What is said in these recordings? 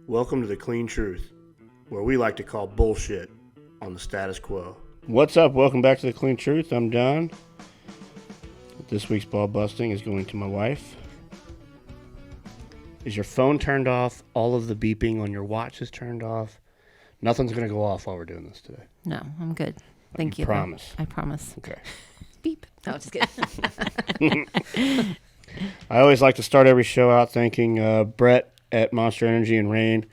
Welcome to The Clean Truth, where we like to call bullshit on the status quo. What's up? Welcome back to The Clean Truth. I'm Don. This week's ball busting is going to my wife. Is your phone turned off? All of the beeping on your watch is turned off? Nothing's going to go off while we're doing this today. No, I'm good. Thank you. Promise? I promise. Okay. Beep. No, just kidding. I always like to start every show out thanking Brett at Monster Energy and Rain.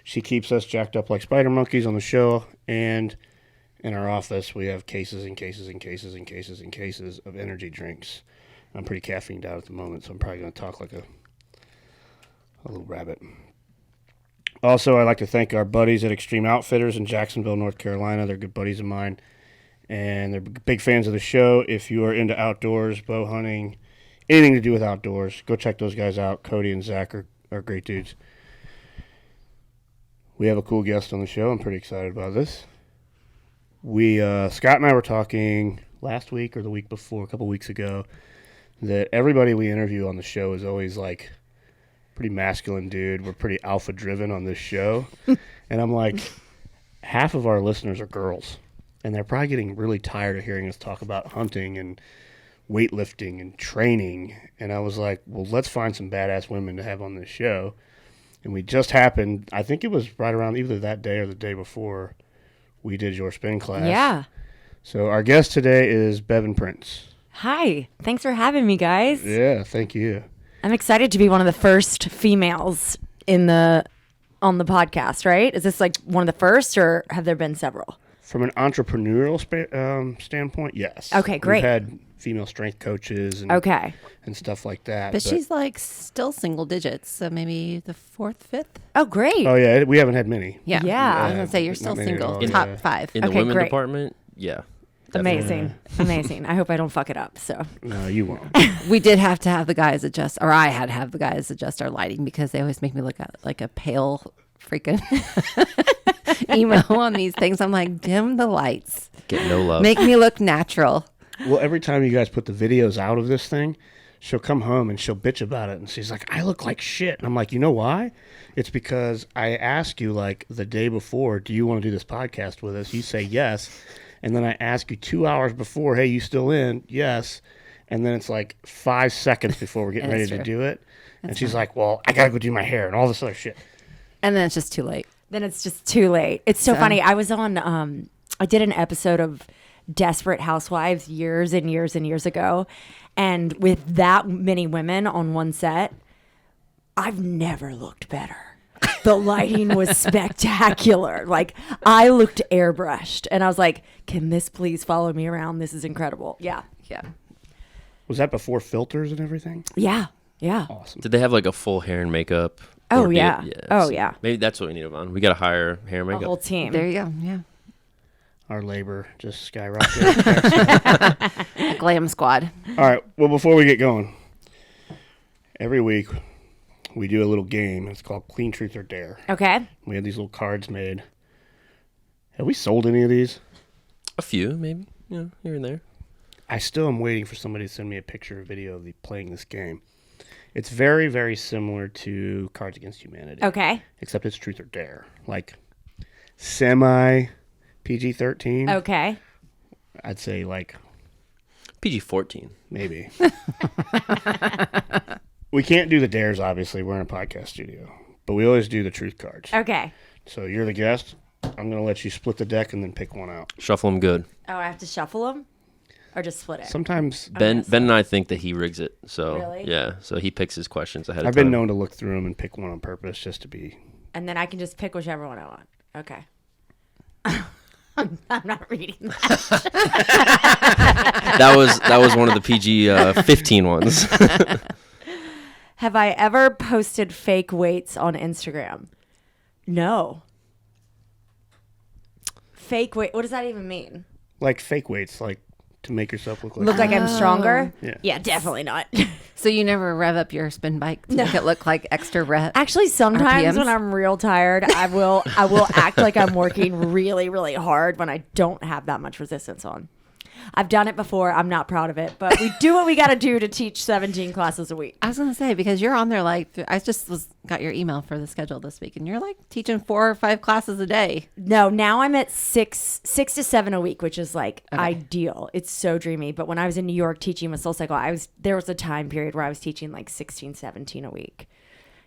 She keeps us jacked up like spider monkeys on the show, and in our office we have cases and cases and cases and cases and cases of energy drinks. I'm pretty caffeined out at the moment, so I'm probably going to talk like a little rabbit. Also, I'd like to thank our buddies at Extreme Outfitters in Jacksonville, North Carolina. They're good buddies of mine, and they're big fans of the show. If you are into outdoors, bow hunting, anything to do with outdoors, go check those guys out. Cody and Zach are great dudes. We have a cool guest on the show. I'm pretty excited about this. Scott and I were talking last week or the week before, a couple weeks ago, that everybody we interview on the show is always like pretty masculine dude. We're pretty alpha driven on this show. And I'm like, half of our listeners are girls. And they're probably getting really tired of hearing us talk about hunting and weightlifting and training. And I was like, well, let's find some badass women to have on this show. And we just happened, I think it was right around either that day or the day before we did your spin class. Yeah. So our guest today is Bevin Prince. Hi. Thanks for having me, guys. Yeah, thank you. I'm excited to be one of the first females on the podcast, right? Is this like one of the first, or have there been several? From an entrepreneurial standpoint, yes. Okay, great. We've had female strength coaches and stuff like that. But she's like still single digits, so maybe the fourth, fifth. Oh, great. Oh, yeah, we haven't had many. Yeah. I was going to say, you're still not many at single. all, Top yeah. five. In the Okay, women great. department, yeah. Definitely. Amazing. Amazing. I hope I don't fuck it up. So No, you won't. We did have to have the guys adjust, or I had to have the guys adjust our lighting because they always make me look like a pale freaking emo on these things. I'm like, dim the lights. Get no love. Make me look natural. Well, every time you guys put the videos out of this thing, she'll come home and she'll bitch about it. And she's like, I look like shit. And I'm like, you know why? It's because I ask you like the day before, do you want to do this podcast with us? You say yes. And then I ask you 2 hours before, hey, you still in? Yes. And then it's like 5 seconds before we're getting ready to do it. And she's like, well, I got to go do my hair and all this other shit. And then it's just too late. then it's just too late. It's so funny. I was on, I did an episode of Desperate Housewives years and years and years ago. And with that many women on one set, I've never looked better. The lighting was spectacular. Like, I looked airbrushed. And I was like, can this please follow me around? This is incredible. Yeah. Was that before filters and everything? Yeah. Awesome. Did they have like a full hair and makeup? Oh, Or did- yeah. Oh, so yeah. Maybe that's what we need, Evonne. We got to hire hair and A makeup. whole team. There you go. Yeah. Our labor just skyrocketed. Glam squad. All right. Well, before we get going, every week we do a little game. It's called Clean Truth or Dare. Okay. We have these little cards made. Have we sold any of these? A few, maybe. Here and there. I still am waiting for somebody to send me a picture or video of playing this game. It's very, very similar to Cards Against Humanity. Okay. Except it's Truth or Dare. Like semi PG-13. Okay. I'd say like PG-14. maybe. We can't do the dares, obviously. We're in a podcast studio. But we always do the truth cards. Okay. So you're the guest. I'm going to let you split the deck and then pick one out. Shuffle them good. Oh, I have to shuffle them? Or just split it? Sometimes Ben and I think that he rigs it. So, Really? yeah. So he picks his questions ahead of I've time. been known to look through them and pick one on purpose just to be... And then I can just pick whichever one I want. Okay. I'm not reading that. That was one of the PG-15 ones. Have I ever posted fake weights on Instagram? No. Fake weight. What does that even mean? Like fake weights, like to make yourself look like... Look like I'm stronger? Yeah. Definitely not. So you never rev up your spin bike to make it look like extra rev? Actually, sometimes RPMs? when I'm real tired, I will act like I'm working really, really hard when I don't have that much resistance on. I've done it before. I'm not proud of it, but we do what we got to do to teach 17 classes a week. I was gonna say, because you're on there like I just got your email for the schedule this week, and you're like teaching 4 or 5 classes a day. No, now I'm at 6 to 7 a week, which is like ideal. It's so dreamy. But when I was in New York teaching with SoulCycle, there was a time period where I was teaching like 16, 17 a week.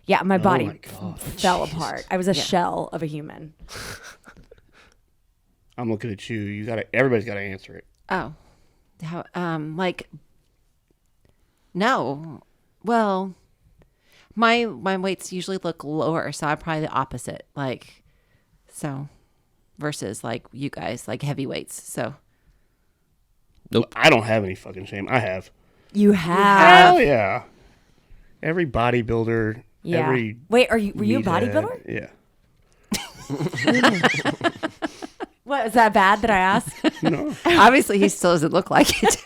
Yeah, my body fell apart. I was a shell of a human. I'm looking at you. Everybody's got to answer it. Oh, how? No. Well, my weights usually look lower, so I'm probably the opposite. Versus like you guys, like heavyweights. So. Nope. I don't have any fucking shame. I have. You have? Hell yeah. Every bodybuilder. Yeah. Every Wait, were you a bodybuilder? Yeah. What, is that bad that I asked? No. Obviously, he still doesn't look like it.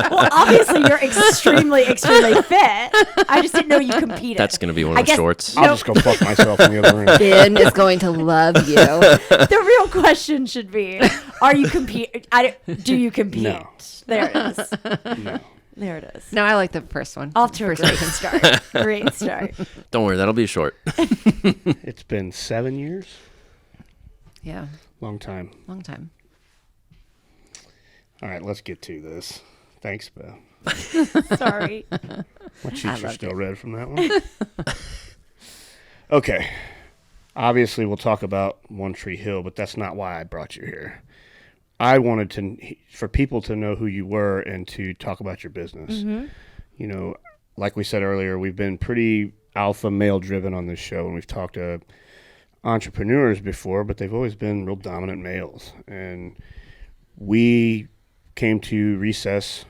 Well, obviously you're extremely, extremely fit. I just didn't know you competed. That's going to be one of the shorts. I'll just go fuck myself in the other room. Ben is going to love you. The real question should be, are you compete? Do you compete? No. There it is. No. There it is. No, I like the first one. Off to a great start. Great start. Don't worry, that'll be short. It's been 7 years. Yeah, Long time. long time. All right, let's get to this. Thanks, Beth. Sorry. My cheeks are still red from that one. Okay. Obviously, we'll talk about One Tree Hill, but that's not why I brought you here. I wanted for people to know who you were and to talk about your business. Mm-hmm. You know, like we said earlier, we've been pretty alpha male driven on this show, and we've talked to entrepreneurs before, but they've always been real dominant males. And we came to Recess,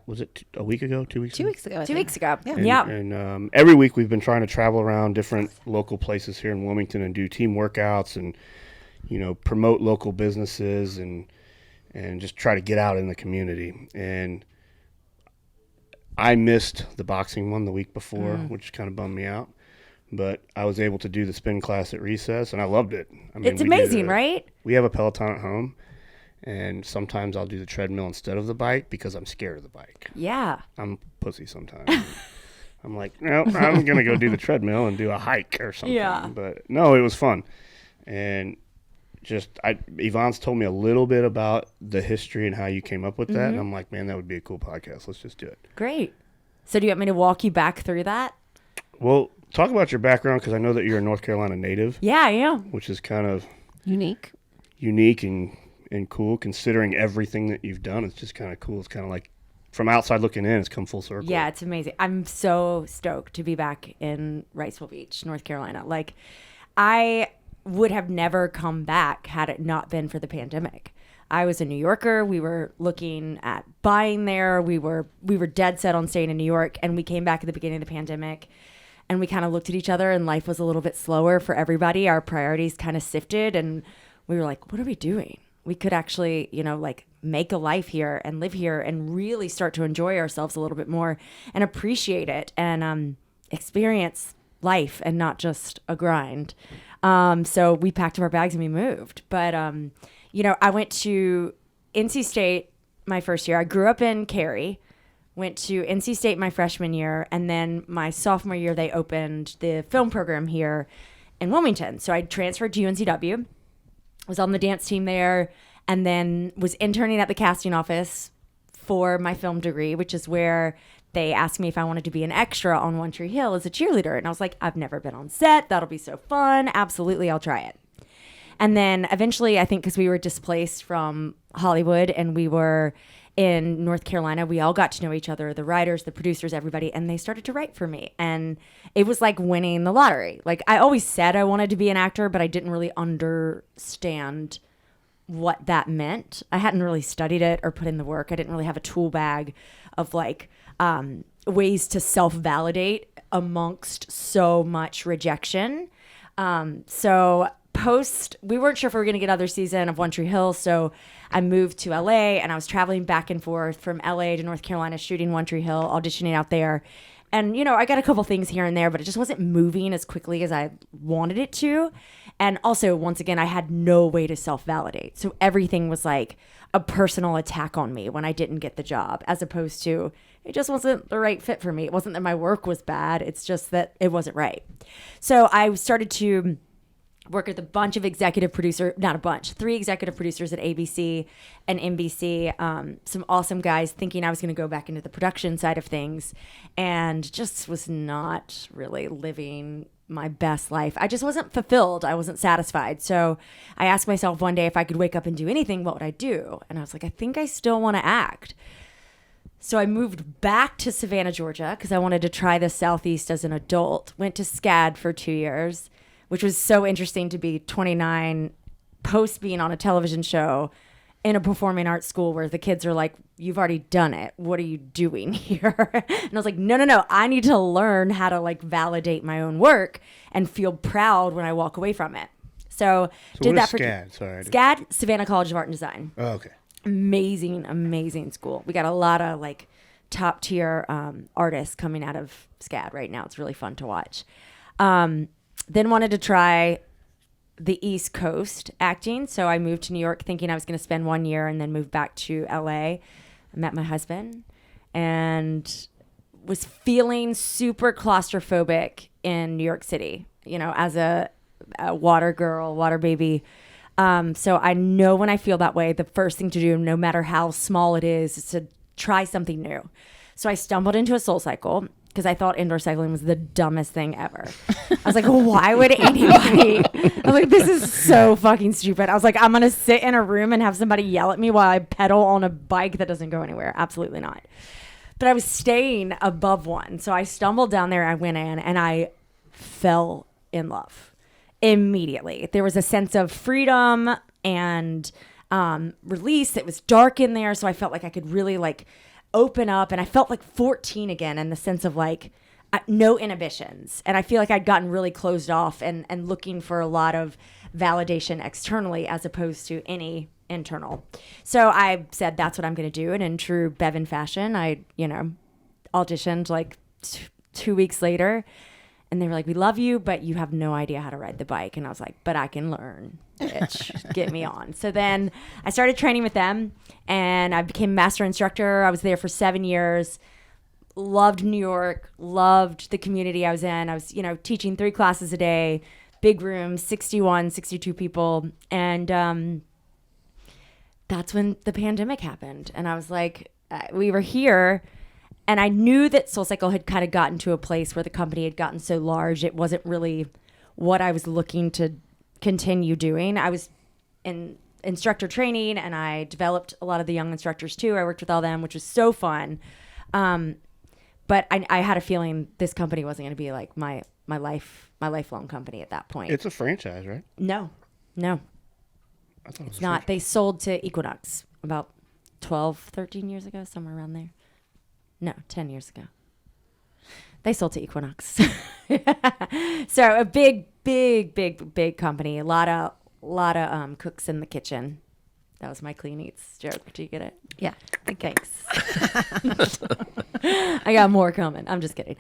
was it a week ago, 2 weeks ago? 2 weeks ago. I 2 think. weeks ago. Yeah. Yeah. And every week we've been trying to travel around different local places here in Wilmington and do team workouts and, you know, promote local businesses and just try to get out in the community. And I missed the boxing one the week before, which kind of bummed me out. But I was able to do the spin class at Recess, and I loved it. I mean, It's amazing, right? We have a Peloton at home, and sometimes I'll do the treadmill instead of the bike because I'm scared of the bike. Yeah. I'm a pussy sometimes. I'm like, no, I'm going to go do the treadmill and do a hike or something. Yeah. But no, it was fun. And Yvonne's told me a little bit about the history and how you came up with that. And I'm like, man, that would be a cool podcast. Let's just do it. Great. So do you want me to walk you back through that? Well, talk about your background because I know that you're a North Carolina native. Yeah, I am. Which is kind of Unique. and cool considering everything that you've done. It's just kind of cool. It's kind of like from outside looking in, it's come full circle. Yeah, it's amazing. I'm so stoked to be back in Riceville Beach, North Carolina. Like, I would have never come back had it not been for the pandemic. I was a New Yorker. We were looking at buying there. We were dead set on staying in New York, and we came back at the beginning of the pandemic. And we kind of looked at each other and life was a little bit slower for everybody. Our priorities kind of shifted and we were like, what are we doing? We could actually, you know, like make a life here and live here and really start to enjoy ourselves a little bit more and appreciate it and experience life and not just a grind. So we packed up our bags and we moved. But, you know, I went to NC State my first year. I grew up in Cary. Went to NC State my freshman year, and then my sophomore year, they opened the film program here in Wilmington. So I transferred to UNCW, was on the dance team there, and then was interning at the casting office for my film degree, which is where they asked me if I wanted to be an extra on One Tree Hill as a cheerleader. And I was like, I've never been on set. That'll be so fun. Absolutely, I'll try it. And then eventually, I think because we were displaced from Hollywood and we were in North Carolina, we all got to know each other, the writers, the producers, everybody, and they started to write for me. And it was like winning the lottery. Like, I always said I wanted to be an actor, but I didn't really understand what that meant. I hadn't really studied it or put in the work. I didn't really have a tool bag of like ways to self-validate amongst so much rejection. So we weren't sure if we were going to get another season of One Tree Hill, so I moved to LA and I was traveling back and forth from LA to North Carolina shooting One Tree Hill, auditioning out there. And, you know, I got a couple things here and there, but it just wasn't moving as quickly as I wanted it to. And also, once again, I had no way to self-validate. So everything was like a personal attack on me when I didn't get the job, as opposed to it just wasn't the right fit for me. It wasn't that my work was bad. It's just that it wasn't right. So I started to work with a bunch of executive producer, not a bunch, 3 executive producers at ABC and NBC, some awesome guys, thinking I was going to go back into the production side of things, and just was not really living my best life. I just wasn't fulfilled. I wasn't satisfied. So I asked myself one day, if I could wake up and do anything, what would I do? And I was like, I think I still want to act. So I moved back to Savannah, Georgia, because I wanted to try the Southeast as an adult. Went to SCAD for 2 years, which was so interesting to be 29, post being on a television show in a performing arts school where the kids are like, you've already done it. What are you doing here? And I was like, no. I need to learn how to like validate my own work and feel proud when I walk away from it. So did that for SCAD? Sorry. SCAD, Savannah College of Art and Design. Oh, okay. Amazing school. We got a lot of like top tier artists coming out of SCAD right now. It's really fun to watch. Then wanted to try the East Coast acting. So I moved to New York thinking I was going to spend 1 year and then moved back to LA. I met my husband and was feeling super claustrophobic in New York City, you know, as a water girl, water baby. So I know when I feel that way, the first thing to do, no matter how small it is to try something new. So I stumbled into a Soul Cycle because I thought indoor cycling was the dumbest thing ever. I was like, why would anybody? I was like, this is so fucking stupid. I was like, I'm going to sit in a room and have somebody yell at me while I pedal on a bike that doesn't go anywhere. Absolutely not. But I was staying above one. So I stumbled down there. I went in and I fell in love immediately. There was a sense of freedom and release. It was dark in there. So I felt like I could really like open up, and I felt like 14 again in the sense of like no inhibitions. And I feel like I'd gotten really closed off and looking for a lot of validation externally as opposed to any internal. So I said, that's what I'm going to do. And in true Bevin fashion, I, auditioned like 2 weeks later, and they were like, we love you, but you have no idea how to ride the bike. And I was like, but I can learn, bitch. Get me on. So then I started training with them, and I became master instructor. I was there for 7 years. Loved New York, loved the community I was in. I was, teaching 3 classes a day, big rooms, 61, 62 people. And that's when the pandemic happened. And I was like, we were here. And I knew that SoulCycle had kind of gotten to a place where the company had gotten so large, it wasn't really what I was looking to continue doing. I was in instructor training, and I developed a lot of the young instructors too. I worked with all them, which was so fun. But I had a feeling this company wasn't going to be like my lifelong company at that point. It's a franchise, right? No. I thought it was It's not. They sold to Equinox about 12, 13 years ago, somewhere around there. No, 10 years ago. They sold to Equinox. So a big company. A lot of cooks in the kitchen. That was my clean eats joke. Do you get it? Yeah. Thanks. I got more coming. I'm just kidding.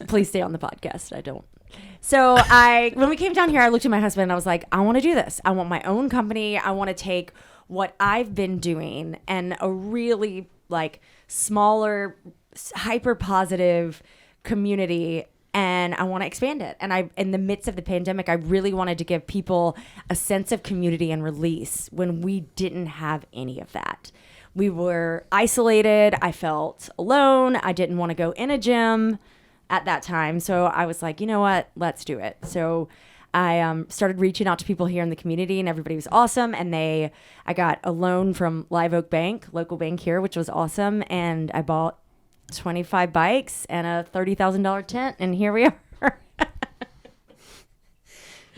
Please stay on the podcast. I don't. So when we came down here, I looked at my husband and I was like, I want to do this. I want my own company. I want to take what I've been doing and a really like smaller, hyper positive community, and I want to expand it. And in the midst of the pandemic, I really wanted to give people a sense of community and release when we didn't have any of that. We were isolated. I felt alone. I didn't want to go in a gym at that time. So I was like, you know what? Let's do it. So I started reaching out to people here in the community, and everybody was awesome. And I got a loan from Live Oak Bank, local bank here, which was awesome. And I bought 25 bikes and a $30,000 tent, and here we are.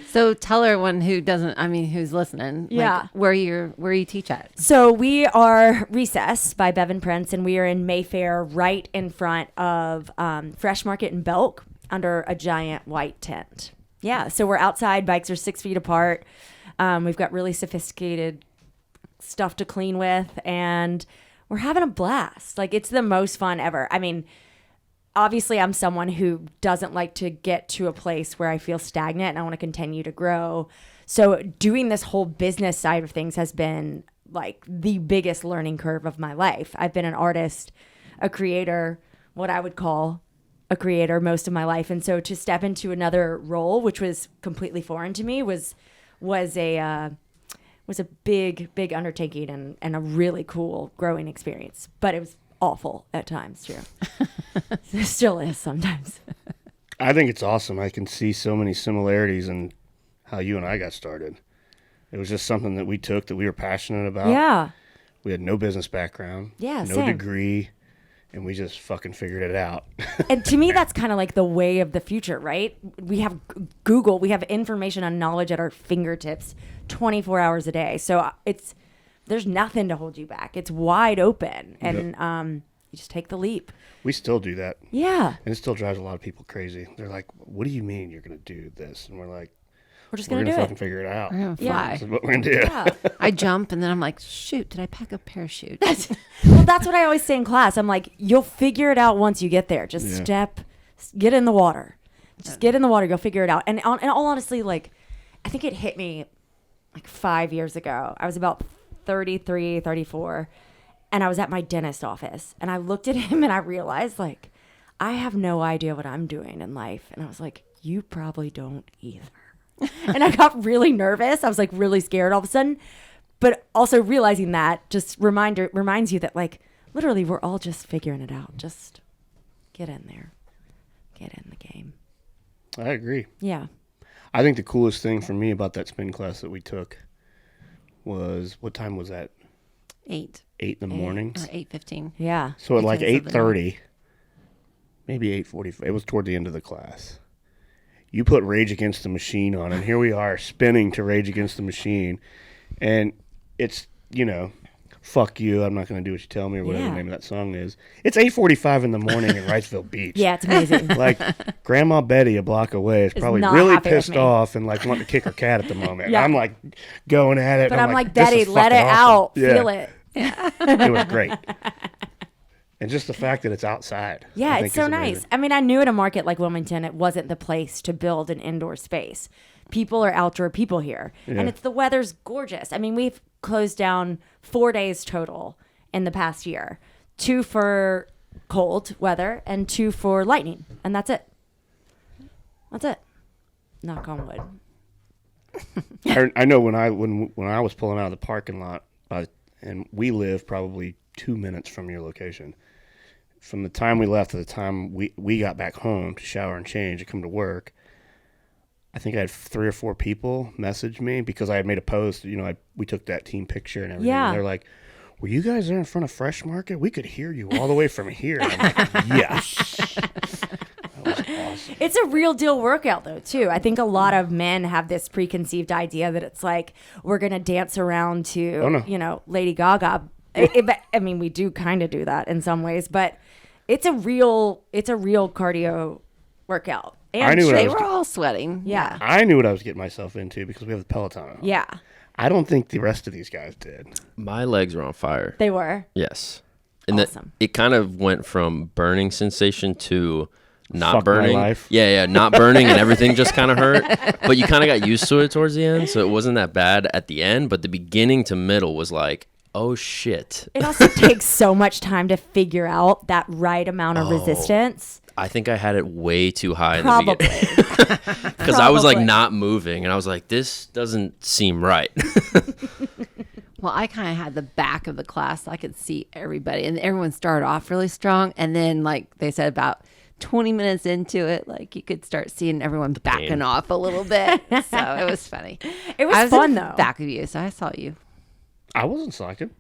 So tell everyone who's listening, Yeah. like, where you teach at. So we are Recess by Bevin Prince, and we are in Mayfair, right in front of Fresh Market in Belk, under a giant white tent. Yeah, so we're outside. Bikes are 6 feet apart. We've got really sophisticated stuff to clean with, and we're having a blast. Like, it's the most fun ever. I mean, obviously I'm someone who doesn't like to get to a place where I feel stagnant and I want to continue to grow. So doing this whole business side of things has been like the biggest learning curve of my life. I've been an artist, a creator, what I would call a creator most of my life. And so to step into another role, which was completely foreign to me, was a big undertaking and a really cool growing experience. But it was awful at times too. It still is sometimes. I think it's awesome. I can see so many similarities in how you and I got started. It was just something that we took that we were passionate about. Yeah. We had no business background. Yeah, no same. degree. And we just fucking figured it out. And to me, that's kind of like the way of the future, right? We have Google, we have information and knowledge at our fingertips 24 hours a day. So there's nothing to hold you back. It's wide open. And you just take the leap. We still do that. Yeah. And it still drives a lot of people crazy. They're like, what do you mean you're going to do this? And we're like, We're just we're going to going to do fucking it. figure it out. We're gonna Yeah. fly. This is what we're going to do. Yeah. I jump and then I'm like, shoot, did I pack a parachute? Well, that's what I always say in class. I'm like, you'll figure it out once you get there. Just get in the water. Just get in the water. You'll figure it out. And in all honesty, like, I think it hit me like 5 years ago. I was about 33, 34, and I was at my dentist office. And I looked at him and I realized, like, I have no idea what I'm doing in life. And I was like, you probably don't either. And I got really nervous. I was like really scared all of a sudden. But also realizing that just reminds you that, like, literally we're all just figuring it out. Just get in there. Get in the game. I agree. Yeah. I think the coolest thing for me about that spin class that we took was, what time was that? 8 8 in the morning. or 8:15. Yeah. So at like Because of the 8:30, maybe 8:45, it was toward the end of the class. You put Rage Against the Machine on, and here we are spinning to Rage Against the Machine. And it's, fuck you, I'm not going to do what you tell me, or whatever the name of that song is. It's 8:45 in the morning in Wrightsville Beach. Yeah, it's amazing. Like, Grandma Betty a block away is probably not really happy with pissed me. off and, like, wanting to kick her cat at the moment. Yeah. I'm, like, going at it. But and I'm like, this Betty, is let it fucking out. awesome. Yeah. Feel it. It was great. And just the fact that it's outside. Yeah, I it's think so is nice. amazing. I mean, I knew in a market like Wilmington, it wasn't the place to build an indoor space. People are outdoor people here. Yeah. And the weather's gorgeous. I mean, we've closed down 4 days total in the past year. 2 for cold weather and 2 for lightning. And that's it. That's it. Knock on wood. I know when I was pulling out of the parking lot, and we live probably 2 minutes from your location. From the time we left to the time we got back home to shower and change and come to work, I think I had 3 or 4 people message me because I had made a post. We took that team picture and everything. Yeah. And they're like, "Were you guys there in front of Fresh Market? We could hear you all the way from here." And I'm like, "Yes." That was awesome. It's a real deal workout, though, too. I think a lot of men have this preconceived idea that it's like we're going to dance around to, Lady Gaga. I mean, we do kind of do that in some ways, but it's a real cardio workout. And I knew what I They was were all sweating. Yeah. I knew what I was getting myself into because we have the Peloton on. Yeah, I don't think the rest of these guys did. My legs were on fire. they were. Yes. And Awesome. it kind of went from burning sensation to not Fuck my burning. life. Yeah, not burning, and everything just kind of hurt. But you kind of got used to it towards the end, so it wasn't that bad at the end. But the beginning to middle was like, oh shit. It also takes so much time to figure out that right amount of resistance. I think I had it way too high in the Probably. beginning. Because I was like Probably. not moving, and I was like, this doesn't seem right. Well, I kind of had the back of the class. So I could see everybody. And everyone started off really strong. And then, like they said, about 20 minutes into it, like you could start seeing everyone backing off a little bit. So it was funny. It was I was fun, in though. back of you, so I saw you. I wasn't slacking.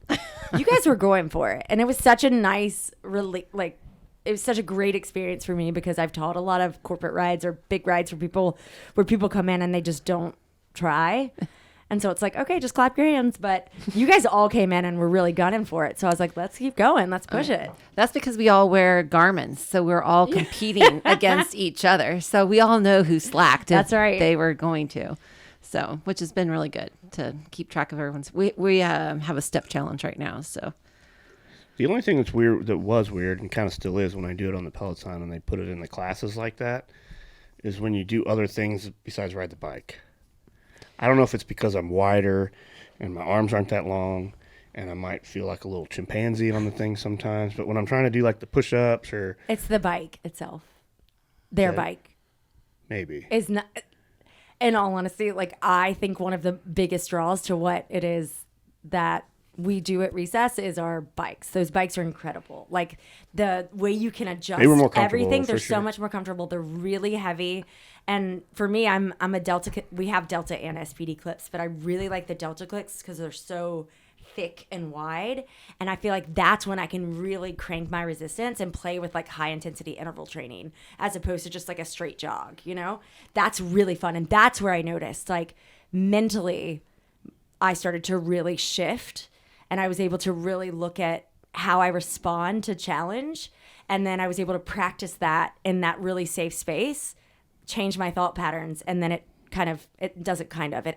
You guys were going for it, and it was such a nice, it was such a great experience for me because I've taught a lot of corporate rides or big rides for people where people come in and they just don't try. And so it's like, okay, just clap your hands. But you guys all came in and were really gunning for it. So I was like, let's keep going. Let's push it. That's because we all wear garments, so we're all competing against each other. So we all know who slacked. If That's right. They were going to. So, which has been really good to keep track of everyone's. We have a step challenge right now. So The only thing that's weird, that was weird, and kind of still is when I do it on the Peloton and they put it in the classes like that, is when you do other things besides ride the bike. I don't know if it's because I'm wider and my arms aren't that long, and I might feel like a little chimpanzee on the thing sometimes. But when I'm trying to do like the push-ups or It's the bike itself. Their Okay. bike maybe. is not. In all honesty, like I think one of the biggest draws to what it is that we do at Recess is our bikes. Those bikes are incredible. Like the way you can adjust They were more comfortable, everything. for They're sure. so much more comfortable. They're really heavy. And for me, I'm a Delta. We have Delta and SPD clips, but I really like the Delta clips because they're so thick and wide. And I feel like that's when I can really crank my resistance and play with like high intensity interval training as opposed to just like a straight jog, you know? That's really fun. And that's where I noticed like mentally I started to really shift, and I was able to really look at how I respond to challenge. And then I was able to practice that in that really safe space, change my thought patterns. And then it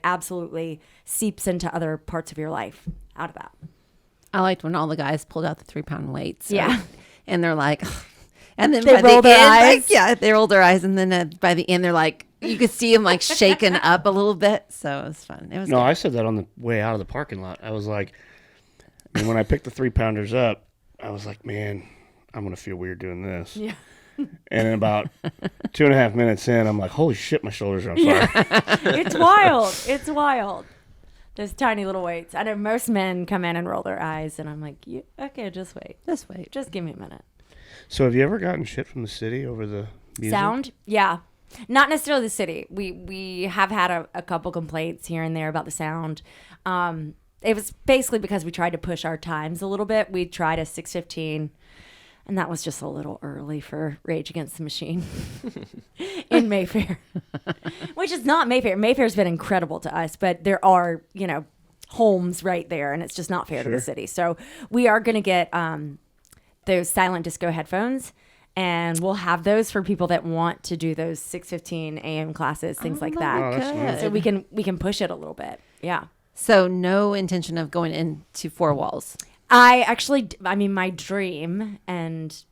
absolutely seeps into other parts of your life out of that. I liked when all the guys pulled out the 3-pound weights. Yeah. And they're like, and then They by the roll their end, eyes? like, yeah, they rolled their eyes. And then by the end, they're like, you could see them like shaking up a little bit. So it was fun. It was No, good. I said that on the way out of the parking lot. I was like, and when I picked the 3-pounders up, I was like, man, I'm going to feel weird doing this. Yeah. And in about 2.5 minutes in, I'm like, holy shit, my shoulders are on fire. It's wild. It's wild. Those tiny little weights. I know most men come in and roll their eyes, and I'm like, okay, just wait. This way. Just give me a minute. So have you ever gotten shit from the city over the music? Sound? Yeah. Not necessarily the city. We have had a couple complaints here and there about the sound. It was basically because we tried to push our times a little bit. We tried a 6:15, and that was just a little early for Rage Against the Machine in Mayfair, which is not Mayfair. Mayfair's been incredible to us, but there are, homes right there, and it's just not fair to the Sure. city. So we are going to get those silent disco headphones, and we'll have those for people that want to do those 6:15 a.m. classes, things like that. Oh, that's nice. So we can push it a little bit. Yeah. So no intention of going into 4 walls. My dream, and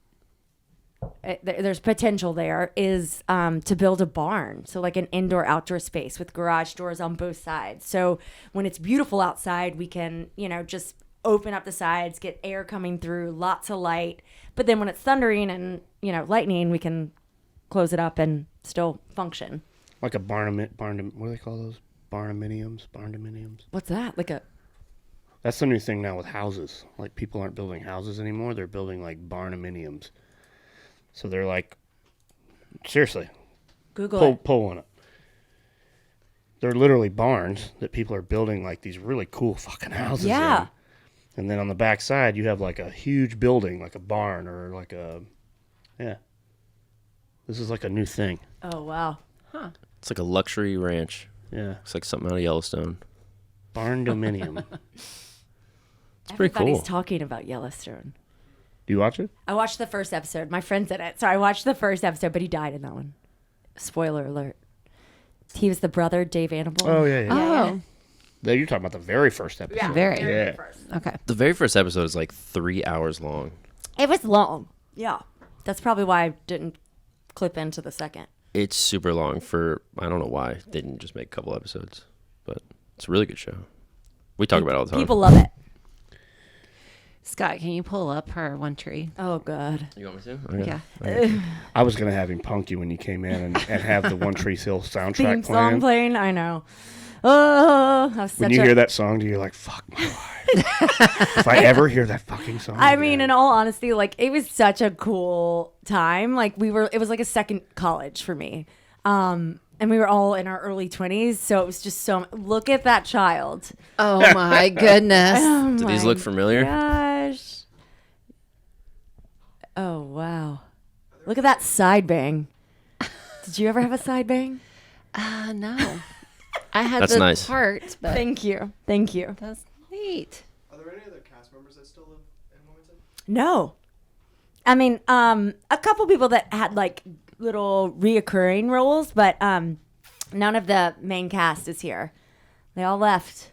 there's potential there, is to build a barn. So like an indoor outdoor space with garage doors on both sides. So when it's beautiful outside, we can, just open up the sides, get air coming through, lots of light. But then when it's thundering and, lightning, we can close it up and still function. Like a barn, what do they call those? Barndominiums. What's that? Like a... That's the new thing now with houses. Like, people aren't building houses anymore. They're building, like, barndominiums. So they're like, seriously, Google it. pull one up. They're literally barns that people are building, like, these really cool fucking houses Yeah. in. And then on the back side, you have, like, a huge building, like a barn or like a, yeah. This is like a new thing. Oh, wow. It's like a luxury ranch. Yeah. It's like something out of Yellowstone. Barndominium. It's pretty Everybody's cool. talking about Yellowstone. Do you watch it? I watched the first episode. My friend's in it. So I watched the first episode, but he died in that one. Spoiler alert. He was the brother, Dave Annable. Oh, yeah. Oh, You're talking about the very first episode. very. Yeah. Okay. The very first episode is like 3 hours long. It was long. Yeah. That's probably why I didn't clip into the second. It's super long for, I don't know why they didn't just make a couple episodes, but it's a really good show. We talk about it all the time. People love it. Scott, can you pull up her one tree? Oh, God. You want me to? Okay. Yeah. I was going to have him punk you when you came in and have the One Tree Hill soundtrack Theme song playing. playing. I know. Oh, that was When such you a... hear that song, you're like, fuck my life. If I ever hear that fucking song I mean, again. in all honesty, like, it was such a cool time. Like, it was like a second college for me. And we were all in our early 20s. So it was just look at that child. Oh my goodness. Oh Do these my look familiar? Gosh. Oh, wow. Look at that side bang. Did you ever have a side bang? No. I had That's the nice. part, but Thank you. Thank you. that's neat. Are there any other cast members that still live in Wilmington? No. I mean, a couple people that had like little reoccurring roles, but none of the main cast is here. They all left.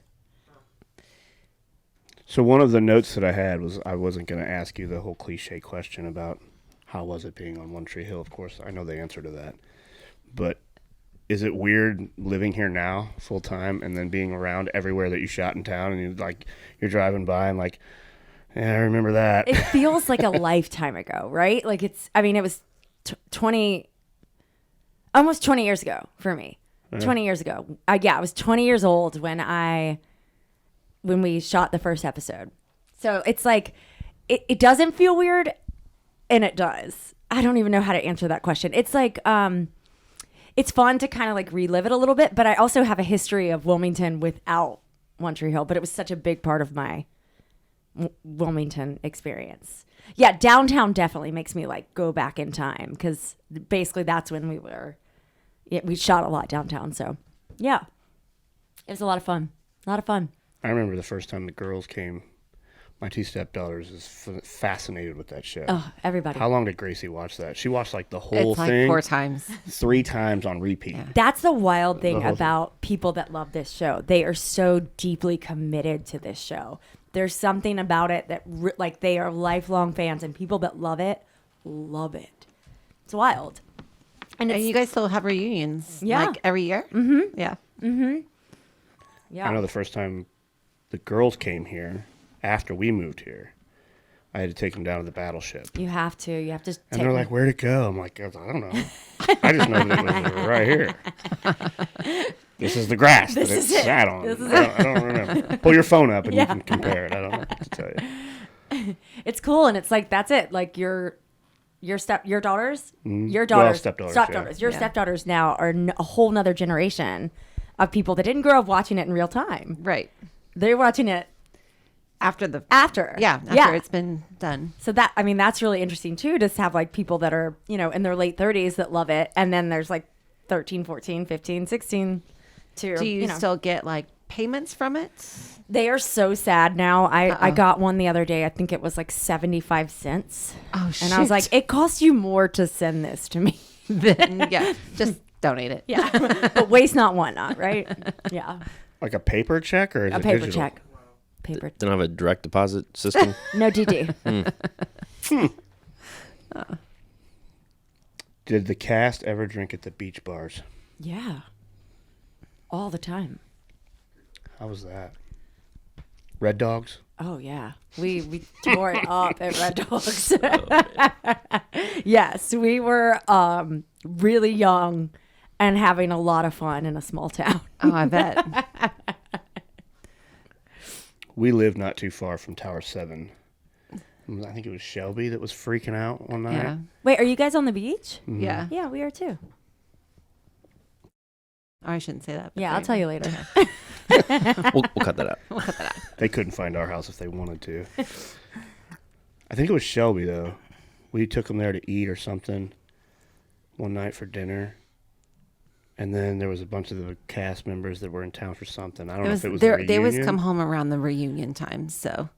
So one of the notes that I had was I wasn't going to ask you the whole cliche question about how was it being on One Tree Hill. Of course, I know the answer to that. But is it weird living here now full time and then being around everywhere that you shot in town and you're driving by and like, yeah, I remember that. It feels like a lifetime ago, right? Like it was 20, almost 20 years ago for me. Yeah. 20 years ago. I was 20 years old when we shot the first episode. So it's like, it doesn't feel weird, and it does. I don't even know how to answer that question. It's like, it's fun to kind of like relive it a little bit, but I also have a history of Wilmington without One Tree Hill, but it was such a big part of my Wilmington experience. Yeah, downtown definitely makes me like go back in time because basically that's when we shot a lot downtown. So yeah, it was a lot of fun. I remember the first time the girls came. My two stepdaughters is fascinated with that show. Oh, everybody. How long did Gracie watch that? She watched like the whole It's like thing 4 times. 3 times on repeat. Yeah. That's the wild thing The whole about people that love this show. They are so deeply committed to this show. There's something about it that like they are lifelong fans, and people that love it. It's wild. And you guys still have reunions, Yeah. like every year? Mm-hmm. Yeah. Yeah. I know the first time the girls came here, after we moved here, I had to take them down to the battleship. You have to. You have to. And they're like, where'd it go? I'm like, I don't know. I just know that it was right here. This is the grass that it sat on. I don't remember. Pull your phone up and you can compare it. I don't know what to tell you. It's cool, and it's like that's it. Like your daughters, your Well, daughters, stepdaughters, your stepdaughters now are a whole nother generation of people that didn't grow up watching it in real time. Right. They're watching it After after. After it's been done. So that's really interesting too, to have like people that are, in their late 30s that love it. And then there's like 13, 14, 15, 16 to, Do you still get like payments from it? They are so sad now. I got one the other day. I think it was like 75 cents. Oh, shit. And I was like, it costs you more to send this to me. Then, yeah, just donate it. Yeah. But waste not, want not, right? Yeah. Like a paper check or is A it paper digital? check. Paper. Don't have a direct deposit system. No DD. Did the cast ever drink at the beach bars? Yeah. All the time. How was that? Red Dogs? Oh yeah, we tore it up at Red Dogs. Yes, we were really young and having a lot of fun in a small town. Oh, I bet. We lived not too far from Tower 7. I think it was Shelby that was freaking out one night. Yeah. Wait, are you guys on the beach? Yeah. Yeah, we are too. Oh, I shouldn't say that. but Yeah, I'll they- tell you later. We'll cut that out. They couldn't find our house if they wanted to. I think it was Shelby, though. We took them there to eat or something one night for dinner. And then there was a bunch of the cast members that were in town for something. I don't know if it was a They always reunion. come home around the reunion time, so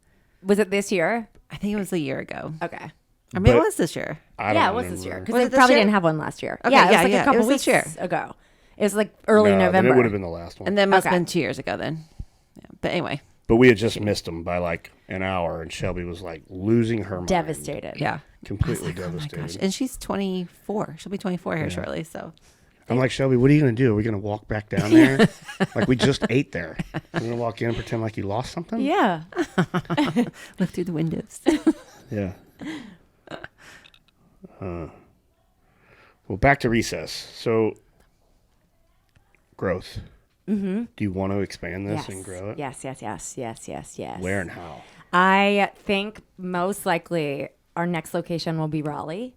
Was it this year? I think it was a year ago. Okay. Or maybe it But- was this year. I Yeah, don't it was this year remember. because Was they it this probably year? didn't have one last year. Okay, yeah, it was yeah, like yeah, a couple it was weeks this year. ago. It was like early No, then November. it would have been the last one. And then must have Okay. been 2 years ago then. Yeah. But anyway, But we had just missed them by like an hour, and Shelby was like losing her mind. Devastated. yeah. Completely I was like, devastated. Oh my gosh. And she's 24. She'll be 24 here shortly, so. I'm like, Shelby, what are you going to do? Are we going to walk back down there? Like, we just ate there. We're going to walk in and pretend like you lost something? Yeah. Look through the windows. Yeah. Well, back to recess. So, growth. Mm-hmm. Do you want to expand this and grow it? Yes. Where and how? I think most likely our next location will be Raleigh.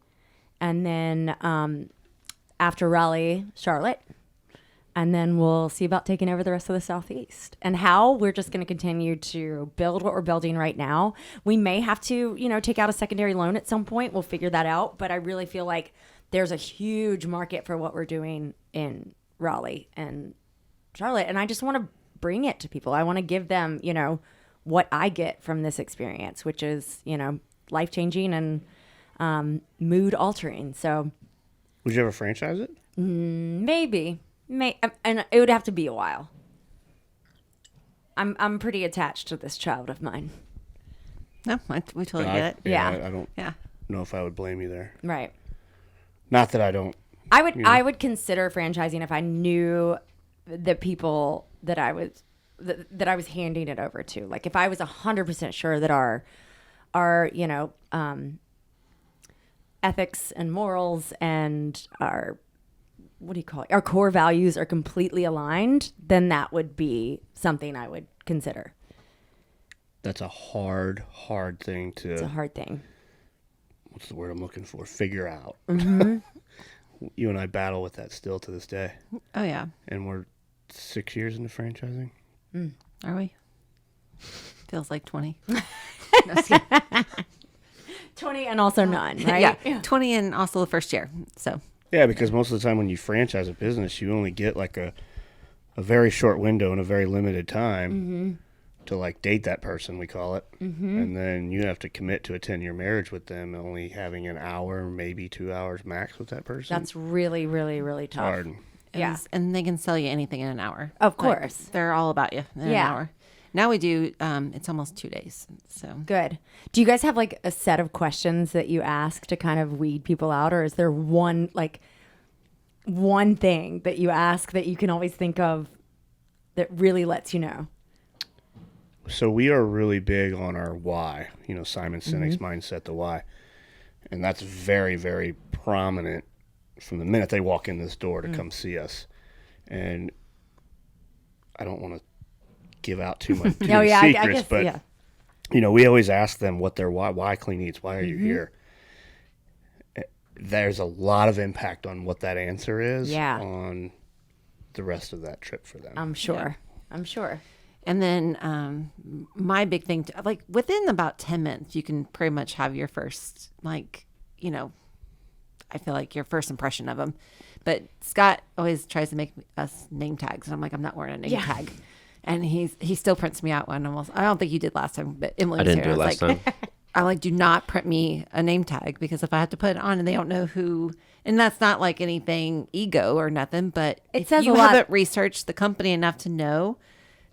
And then after Raleigh, Charlotte. And then we'll see about taking over the rest of the Southeast. And how, we're just going to continue to build what we're building right now. We may have to, take out a secondary loan at some point. We'll figure that out. But I really feel like there's a huge market for what we're doing in Raleigh and Charlotte. And I just want to bring it to people. I want to give them, what I get from this experience, which is, life-changing and mood altering. So Would you ever franchise it? maybe. And it would have to be a while. I'm pretty attached to this child of mine. No, we totally I, get it. Yeah. I don't Yeah. know if I would blame you there. Right. Not that I don't. I would consider franchising if I knew the people that I was handing it over to. Like if I was 100% sure that our ethics and morals and our our core values are completely aligned, then that would be something I would consider. That's a hard thing to. It's a hard thing. What's the word I'm looking for? Figure out. Mm-hmm. You and I battle with that still to this day, Oh yeah. and we're 6 years into franchising. Are we? Feels like 20. 20 and also none, right? Yeah. 20 and also the first year. So Yeah, because most of the time when you franchise a business, you only get like a very short window and a very limited time to like date that person, we call it. And then you have to commit to a 10-year marriage with them, only having an hour, maybe 2 hours max with that person. That's really, really, really tough. hard. Yeah. and they can sell you anything in an hour. Of Like, course. they're all about you in an Yeah. hour. Now we do. It's almost 2 days. So Good. Do you guys have like a set of questions that you ask to kind of weed people out, or is there one thing that you ask that you can always think of that really lets you know? So we are really big on our why, Simon Sinek's mindset, the why. And that's very, very prominent from the minute they walk in this door to come see us. And I don't want to give out too much too many secrets, I guess, but yeah. we always ask them what their why Clean Eats, why are you here? There's a lot of impact on what that answer is on the rest of that trip for them. I'm sure. And then my big thing, like within about 10 minutes, you can pretty much have your first, I feel like your first impression of them. But Scott always tries to make us name tags. And I'm like, I'm not wearing a name tag. And he still prints me out one almost. I don't think you did last time, but Emily was I didn't here. do it last time. I'm like, do not print me a name tag, because if I have to put it on and they don't know who, and that's not like anything ego or nothing, but It if says you a lot. haven't researched the company enough to know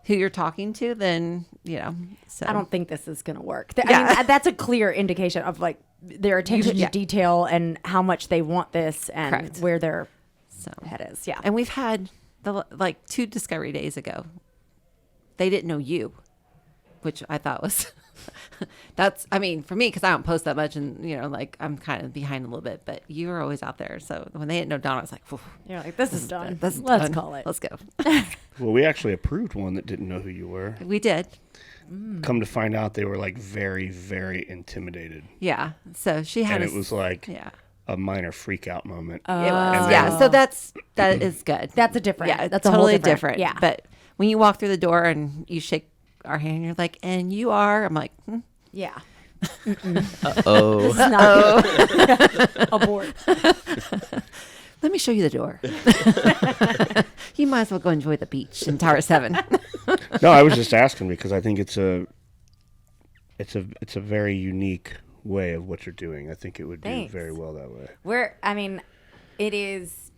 who you're talking to, then, so. I don't think this is going to work. Yeah. I mean, that's a clear indication of like their attention Yeah. to detail and how much they want this and Correct. where their So. head is. Yeah. And we've had like 2 discovery days ago, they didn't know you, which I thought was for me, because I don't post that much, and I'm kind of behind a little bit, but you were always out there. So when they didn't know Don, I was like, You're like, this is done. let's call it. Let's go. Well, we actually approved one that didn't know who you were. We did. Come to find out, they were like very, very intimidated. Yeah. So she had And it was like yeah. a minor freak out moment. It was. And Yeah. then- So that is good. That's a different. Yeah, that's a whole totally different. Yeah. But when you walk through the door and you shake our hand, you're like, and you are, I'm like, yeah. Oh, It's not good. Abort. let me show you the door. You might as well go enjoy the beach in Tower 7. No, I was just asking because I think it's a very unique way of what you're doing. I think it would do Thanks. very well that way. It is.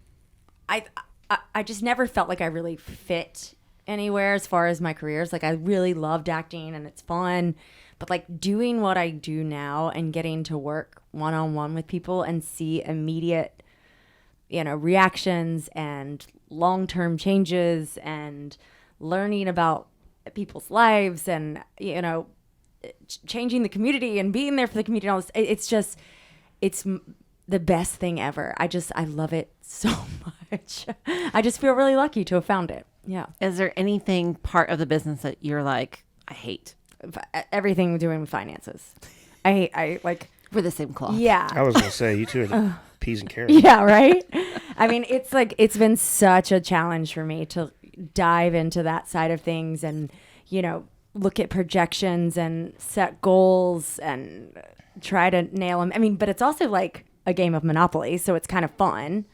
I just never felt like I really fit anywhere as far as my careers. Like I really loved acting and it's fun, but like doing what I do now and getting to work one-on-one with people and see immediate, reactions and long-term changes and learning about people's lives and, changing the community and being there for the community. And all this, it's the best thing ever. I love it so much. I just feel really lucky to have found it. Yeah. Is there anything part of the business that you're like, I hate? Everything doing with finances. I like, We're the same cloth. yeah. I was going to say, you two are the peas and carrots. Yeah, right? I mean, it's been such a challenge for me to dive into that side of things and, look at projections and set goals and try to nail them. I mean, but it's also like a game of Monopoly, so it's kind of fun.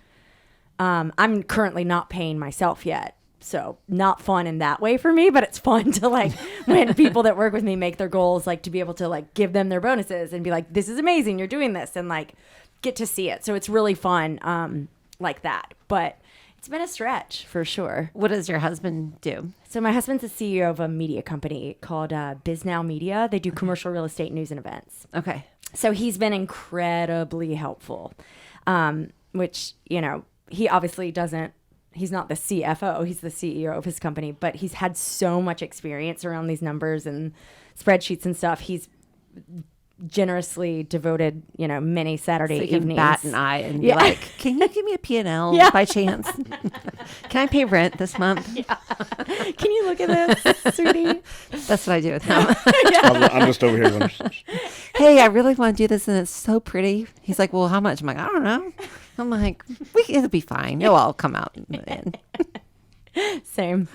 I'm currently not paying myself yet, so not fun in that way for me, but it's fun to like when people that work with me make their goals, like to be able to like give them their bonuses and be like, this is amazing, you're doing this, and like get to see it. So it's really fun like that. But It's been a stretch for sure. What does your husband do? So my husband's the CEO of a media company called BizNow Media. They do commercial real estate news and events. Okay. So he's been incredibly helpful, which, you know, he obviously doesn't, he's not the CFO, he's the CEO of his company, but he's had so much experience around these numbers and spreadsheets and stuff. He's generously devoted, you know, many Saturday So you can evenings. bat an eye and be Yeah. like, can you give me a P&L Yeah. by chance? Can I pay rent this month? Can you look at this, sweetie? That's what I do with him. I'm just over here going, Hey, I really want to do this and it's so pretty. He's like, well, how much? I'm like, I don't know. I'm like, it'll be fine. It'll all come out in the end. Same.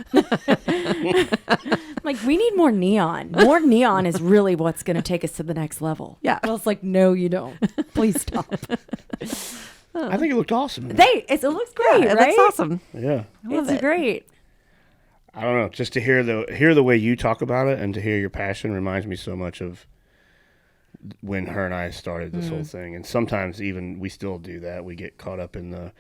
Like, we need more neon. More neon is really what's going to take us to the next level. Yeah. Well, it's like, no, you don't. Please stop. I think it looked awesome. It looks great, Yeah, it right? looks awesome. Yeah. love It's it. great. I don't know. Just to hear the way you talk about it and to hear your passion reminds me so much of when her and I started this whole thing. And sometimes even we still do that. We get caught up in the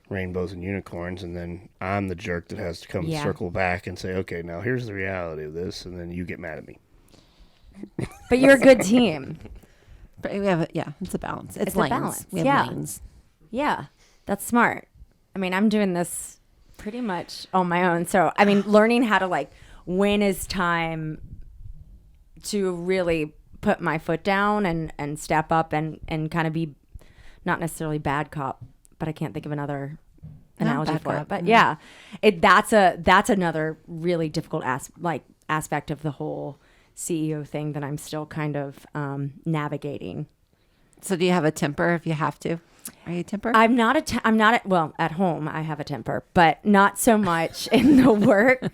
rainbows and unicorns, and then I'm the jerk that has to come Yeah. circle back and say, okay, now here's the reality of this, and then you get mad at me. But you're a good team. But we have it's a balance. It's It's a lanes. balance, We have yeah. lanes. Yeah, that's smart. I mean, I'm doing this pretty much on my own. So, I mean, learning how to, like, when is time to really put my foot down and step up and kind of be not necessarily bad cop, but I can't think of another analogy bad for cop. it. But yeah, that's another really difficult aspect of the whole CEO thing that I'm still kind of navigating. So do you have a temper if you have to? Are you a temper? Well, at home I have a temper, but not so much in the work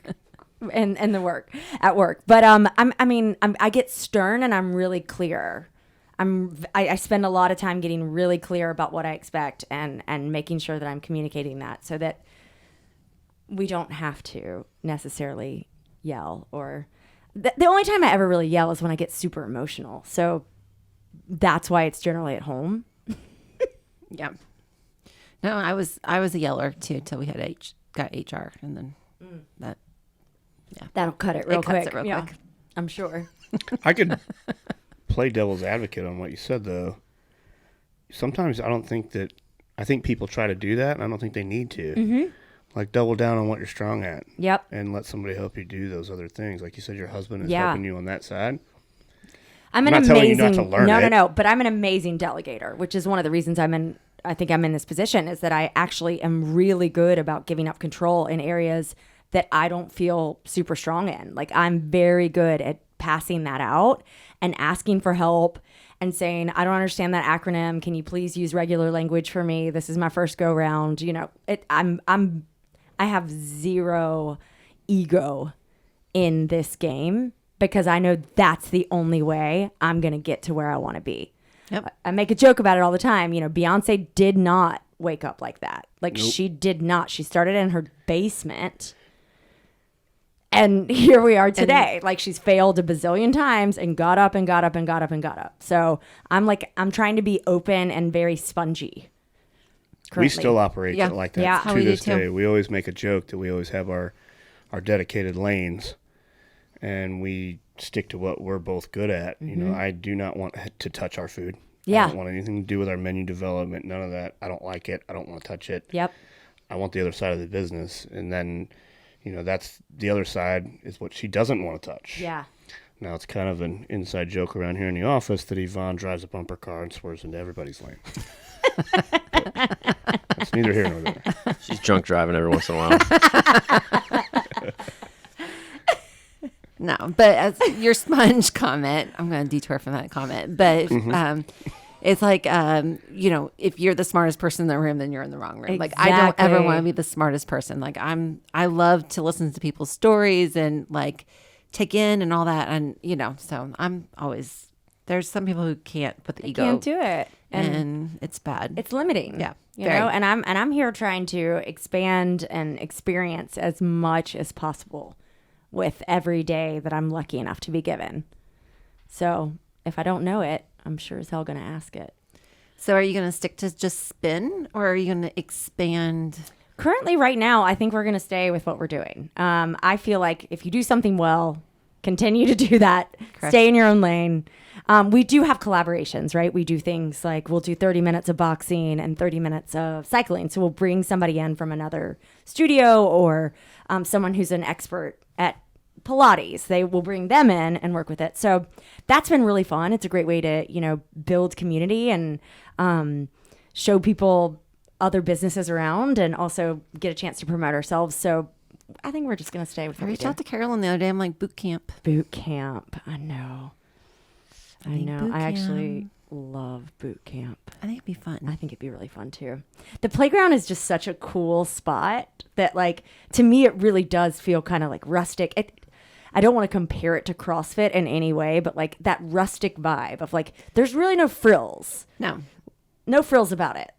at work. But I get stern and I'm really clear. I spend a lot of time getting really clear about what I expect and making sure that I'm communicating that so that we don't have to necessarily yell or the only time I ever really yell is when I get super emotional. So that's why it's generally at home. Yeah. No, I was a yeller too until we got HR, and then That'll cut it real cuts quick. it real Yeah, quick. I'm sure. I could play devil's advocate on what you said, though. Sometimes I think people try to do that, and I don't think they need to. Mm-hmm. Like, double down on what you're strong at. Yep. And let somebody help you do those other things. Like you said, your husband is Yeah. helping you on that side. I'm an not amazing, telling you not to learn it. No, but I'm an amazing delegator, which is one of the reasons I think I'm in this position is that I actually am really good about giving up control in areas that I don't feel super strong in. Like, I'm very good at passing that out and asking for help and saying, I don't understand that acronym. Can you please use regular language for me? This is my first go round. You know, I have zero ego in this game because I know that's the only way I'm going to get to where I want to be. Yep. I make a joke about it all the time. You know, Beyonce did not wake up like that. Like, Nope. She did not. She started in her basement. And here we are today. Like, she's failed a bazillion times and got up and got up and got up and got up. So I'm trying to be open and very spongy. Currently. We still operate Yeah. like that Yeah. How to we do this too. day. We always make a joke that we always have our dedicated lanes, and we stick to what we're both good at. You know, I do not want to touch our food. Yeah. I don't want anything to do with our menu development. None of that. I don't like it. I don't want to touch it. Yep. I want the other side of the business. And then, you know, that's the other side is what she doesn't want to touch. Yeah. Now, it's kind of an inside joke around here in the office that Yvonne drives a bumper car and swerves into everybody's lane. It's neither here nor there. She's drunk driving every once in a while. No, but as your sponge comment, I'm going to detour from that comment, but it's like, you know, if you're the smartest person in the room, then you're in the wrong room. Like, I don't ever Exactly. want to be the smartest person. Like, I love to listen to people's stories and like take in and all that. And, you know, so there's some people who can't put the ego. Can't do it. And it's bad. It's limiting. Yeah, You very. know, and I'm here trying to expand and experience as much as possible with every day that I'm lucky enough to be given. So if I don't know it, I'm sure as hell going to ask it. So are you going to stick to just spin, or are you going to expand? Currently, right now, I think we're going to stay with what we're doing. I feel like if you do something well, continue to do that. Correct. Stay in your own lane. We do have collaborations, right? We do things like we'll do 30 minutes of boxing and 30 minutes of cycling. So we'll bring somebody in from another studio or someone who's an expert at Pilates. They will bring them in and work with it. So that's been really fun. It's a great way to, build community and show people other businesses around and also get a chance to promote ourselves. So I think we're just going to stay with I what we reached do. out to Carolyn the other day. I'm like, boot camp. Boot camp. I know. I think know. boot I actually camp. love boot camp. I think it'd be fun. I think it'd be really fun too. The playground is just such a cool spot that, like, to me, it really does feel kind of like rustic. I don't want to compare it to CrossFit in any way, but like that rustic vibe of like, there's really no frills. No frills about it.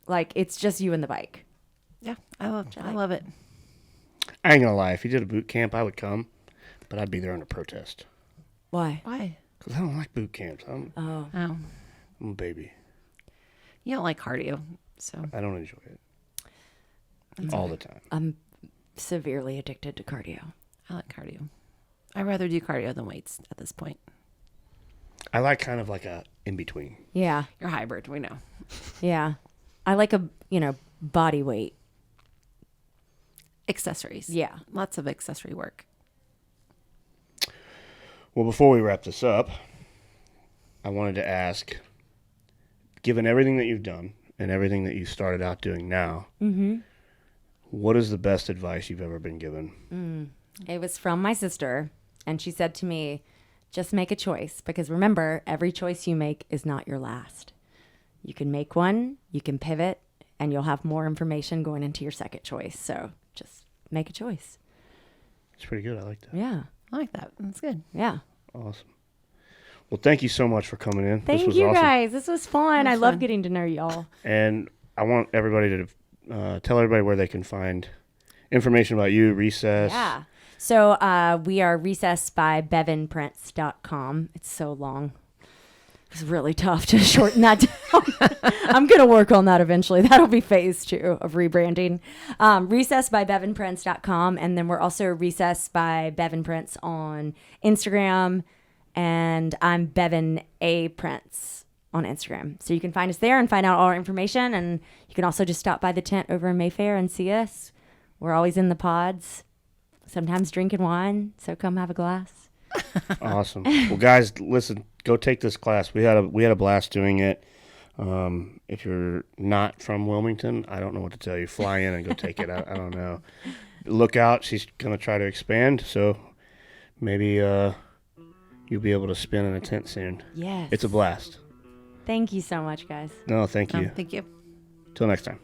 Like, it's just you and the bike. Yeah, I love it. I ain't gonna lie. If you did a boot camp, I would come, but I'd be there under protest Why? Why? because I don't like boot camps. I'm Oh. a baby. You don't like cardio, so I don't enjoy it all the time. I'm severely addicted to cardio. I like cardio. I'd rather do cardio than weights at this point. I like kind of like a in between. Yeah. You're hybrid, we know. Yeah. I like a, body weight. Accessories. Yeah. Lots of accessory work. Well, before we wrap this up, I wanted to ask, given everything that you've done and everything that you started out doing now, what is the best advice you've ever been given? It was from my sister, and she said to me, just make a choice, because remember, every choice you make is not your last. You can make one, you can pivot, and you'll have more information going into your second choice. So just make a choice. It's pretty good. I like that. Yeah. I like that. That's good. Yeah. Awesome. Well, thank you so much for coming in. Thank this was you awesome. guys. This was fun. It was I love fun. getting to know y'all. And I want everybody to tell everybody where they can find information about you, Recess. Yeah. So we are recessbybevinprince.com. It's so long. It's really tough to shorten that down. I'm going to work on that eventually. That'll be phase 2 of rebranding. Recessbybevinprince.com. And then we're also Recess by Bevin Prince on Instagram. And I'm Bevin A. Prince on Instagram. So you can find us there and find out all our information. And you can also just stop by the tent over in Mayfair and see us. We're always in the pods, sometimes drinking wine. So come have a glass. Awesome. Well, guys, listen, go take this class. We had a blast doing it. If you're not from Wilmington, I don't know what to tell you. Fly in and go take it. I don't know. Look out. She's going to try to expand. So maybe you'll be able to spin in a tent soon. Yes. It's a blast. Thank you so much, guys. No, thank you. Thank you. Till next time.